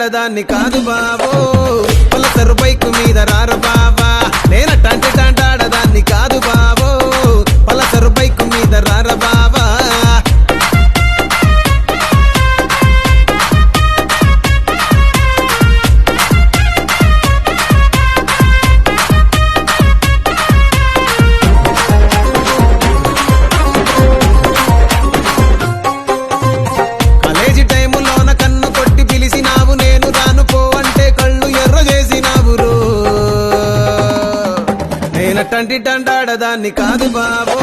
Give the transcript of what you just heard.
టాంటాడదాన్ని కాదు బాబో Pulsar bike మీద రార బాబా నేనట్టంటే టాంటాడదాన్ని కాదు బాబో పలసరు బైకు మీద రార బాబా టాంటాడదాన్ని కాదు బాబో